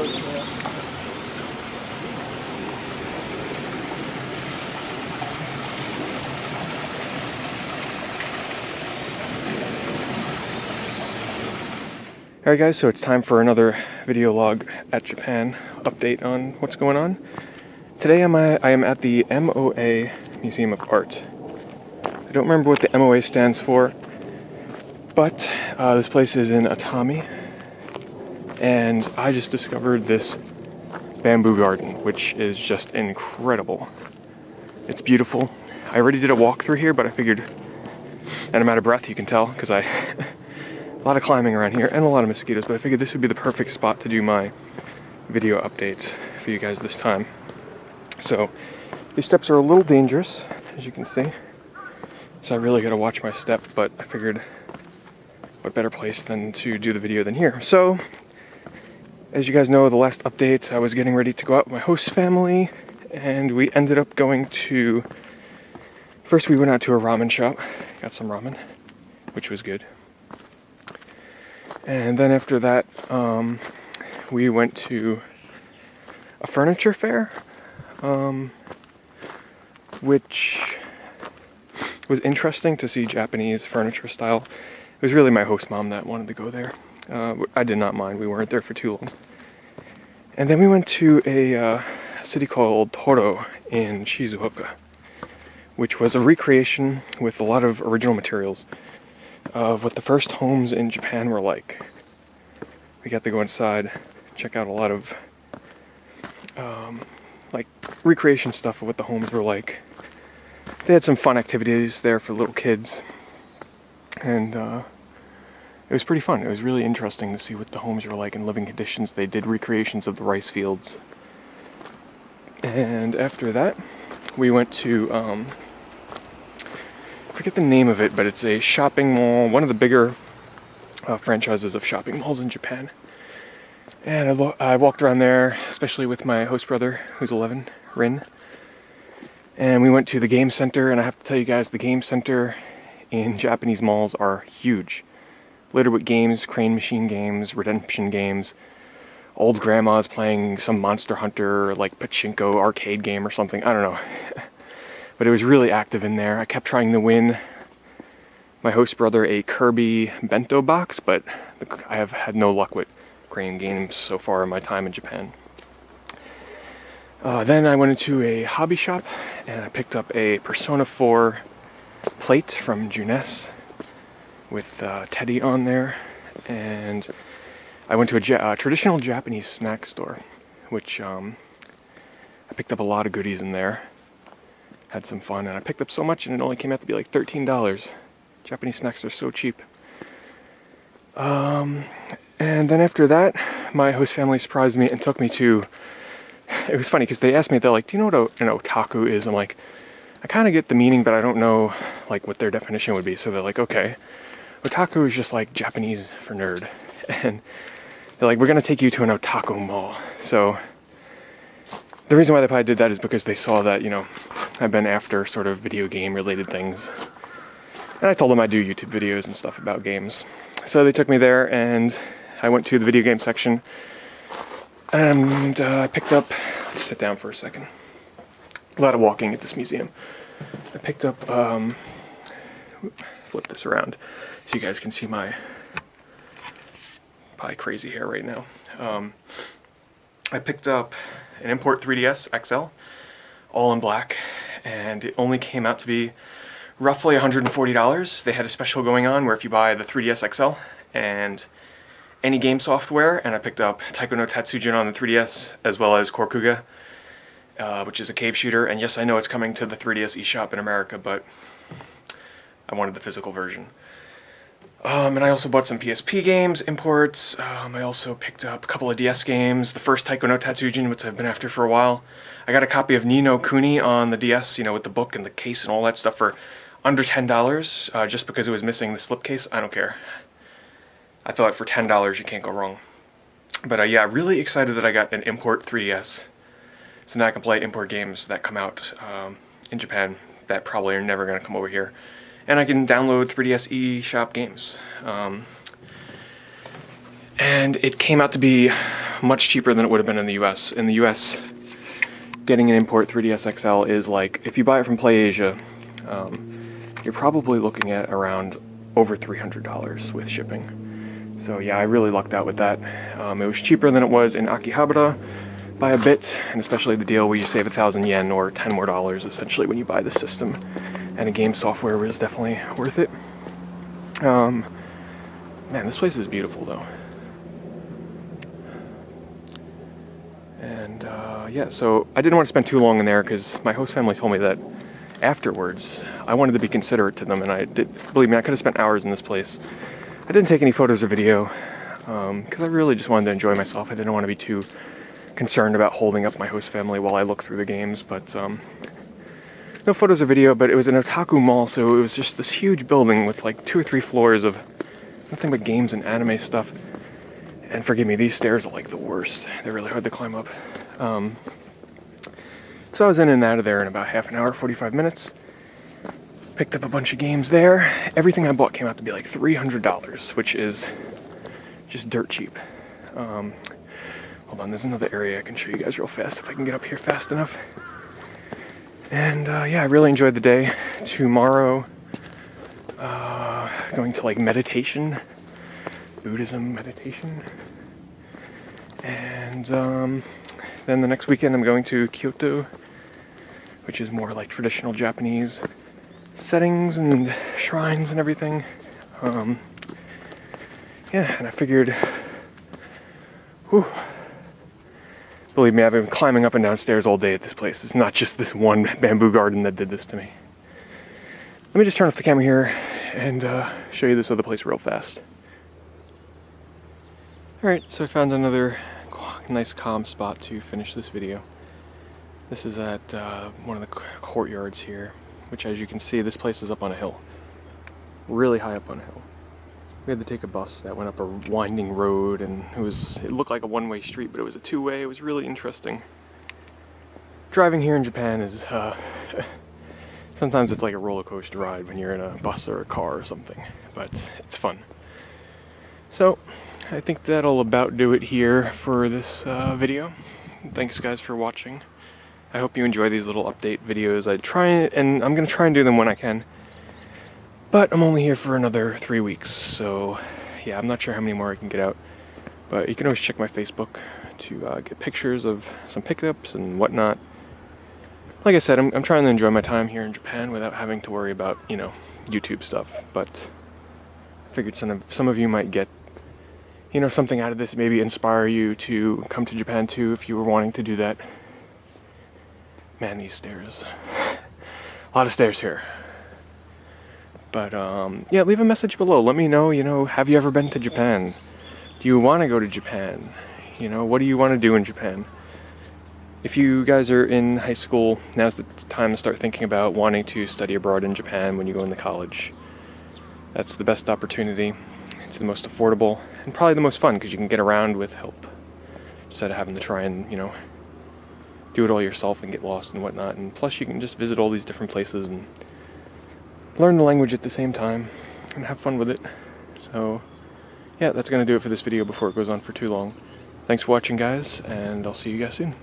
Alright guys, so it's time for another video log at Japan update on what's going on. Today I am at the MOA Museum of Art. I don't remember what the MOA stands for, but this place is in Atami, and I just discovered this bamboo garden, which is just incredible. It's beautiful. I already did a walk through here, but I figured, and I'm out of breath, you can tell, because a lot of climbing around here and a lot of mosquitoes, but I figured this would be the perfect spot to do my video update for you guys this time. So these steps are a little dangerous, as you can see, so I really gotta watch my step, but I figured what better place than to do the video than here. So as you guys know, the last update I was getting ready to go out with my host family, and we ended up going to, first we went out to a ramen shop, got some ramen, which was good. And then after that, we went to a furniture fair, which was interesting to see Japanese furniture style. It was really my host mom that wanted to go there. I did not mind, we weren't there for too long. And then we went to a city called Toro in Shizuoka, which was a recreation with a lot of original materials of what the first homes in Japan were like. We got to go inside, check out a lot of like recreation stuff of what the homes were like. They had some fun activities there for little kids, and it was pretty fun. It was really interesting to see what the homes were like in living conditions. They did recreations of the rice fields. And after that, we went to I forget the name of it, but it's a shopping mall, one of the bigger franchises of shopping malls in Japan. And I walked around there, especially with my host brother, who's 11, Rin. And we went to the game center, and I have to tell you guys, the game center in Japanese malls are huge. Littered with games, crane machine games, redemption games, old grandmas playing some Monster Hunter, like pachinko arcade game or something, I don't know. But it was really active in there. I kept trying to win my host brother a Kirby bento box, but I have had no luck with crane games so far in my time in Japan. Then I went into a hobby shop and I picked up a Persona 4 plate from Junes with Teddy on there, and I went to a traditional Japanese snack store, which I picked up a lot of goodies in there. Had some fun, and I picked up so much and it only came out to be like $13. Japanese snacks are so cheap. And then after that, my host family surprised me and took me to, it was funny because they asked me, they're like, do you know what an otaku is? I'm like, I kind of get the meaning, but I don't know like what their definition would be. So they're like, okay, otaku is just like Japanese for nerd. And they're like, we're going to take you to an otaku mall. So the reason why they probably did that is because they saw that, you know, I've been after sort of video game related things. And I told them I do YouTube videos and stuff about games. So they took me there, and I went to the video game section, and I picked up, let's sit down for a second. A lot of walking at this museum. I picked up, flip this around so you guys can see my probably crazy hair right now. I picked up an import 3DS XL, all in black, and it only came out to be roughly $140. They had a special going on where if you buy the 3DS XL and any game software, and I picked up Taiko no Tatsujin on the 3DS, as well as Korkuga, which is a cave shooter, and yes, I know it's coming to the 3DS eShop in America, but I wanted the physical version. And I also bought some PSP games, imports. I also picked up a couple of DS games, the first Taiko no Tatsujin, which I've been after for a while. I got a copy of Ni no Kuni on the DS, you know, with the book and the case and all that stuff for under $10, just because it was missing the slipcase. I don't care. I thought for $10 you can't go wrong. But yeah, really excited that I got an import 3DS. So now I can play import games that come out in Japan that probably are never going to come over here. And I can download 3DS eShop games. And it came out to be much cheaper than it would have been in the US. In the US, getting an import 3DS XL is like, if you buy it from PlayAsia, you're probably looking at around over $300 with shipping. So yeah, I really lucked out with that. It was cheaper than it was in Akihabara by a bit, and especially the deal where you save 1,000 yen or $10 more essentially when you buy the system. And a game software was definitely worth it. Man, this place is beautiful though. And yeah, so I didn't want to spend too long in there because my host family told me that afterwards I wanted to be considerate to them, and I did. Believe me, I could have spent hours in this place. I didn't take any photos or video because I really just wanted to enjoy myself. I didn't want to be too concerned about holding up my host family while I look through the games, but no photos or video. But it was an otaku mall, so it was just this huge building with like 2 or 3 floors of nothing but games and anime stuff. And forgive me, these stairs are like the worst. They're really hard to climb up. So I was in and out of there in about half an hour, 45 minutes. Picked up a bunch of games there. Everything I bought came out to be like $300, which is just dirt cheap. Hold on, there's another area I can show you guys real fast if I can get up here fast enough. And yeah, I really enjoyed the day. Tomorrow, going to like meditation, Buddhism meditation. And then the next weekend I'm going to Kyoto, which is more like traditional Japanese settings and shrines and everything. Yeah, and I figured, whew, believe me, I've been climbing up and down stairs all day at this place. It's not just this one bamboo garden that did this to me. Let me just turn off the camera here and show you this other place real fast. Alright, so I found another nice calm spot to finish this video. This is at one of the courtyards here, which, as you can see, this place is up on a hill. Really high up on a hill. We had to take a bus that went up a winding road, and it looked like a one-way street, but it was a two-way. It was really interesting. Driving here in Japan is sometimes it's like a roller coaster ride when you're in a bus or a car or something, but it's fun. So I think that'll about do it here for this video. Thanks guys for watching. I hope you enjoy these little update videos. And I'm gonna try and do them when I can. But I'm only here for another 3 weeks, so yeah, I'm not sure how many more I can get out. But you can always check my Facebook to get pictures of some pickups and whatnot. Like I said, I'm trying to enjoy my time here in Japan without having to worry about, you know, YouTube stuff. But I figured some of you might get, you know, something out of this, maybe inspire you to come to Japan too if you were wanting to do that. Man, these stairs. A lot of stairs here. But yeah, leave a message below. Let me know, you know, have you ever been to Japan? Do you want to go to Japan? You know, what do you want to do in Japan? If you guys are in high school, now's the time to start thinking about wanting to study abroad in Japan when you go into college. That's the best opportunity. It's the most affordable and probably the most fun because you can get around with help instead of having to try and, you know, do it all yourself and get lost and whatnot. And plus you can just visit all these different places and learn the language at the same time and have fun with it. So yeah, that's gonna do it for this video before it goes on for too long. Thanks for watching guys, and I'll see you guys soon.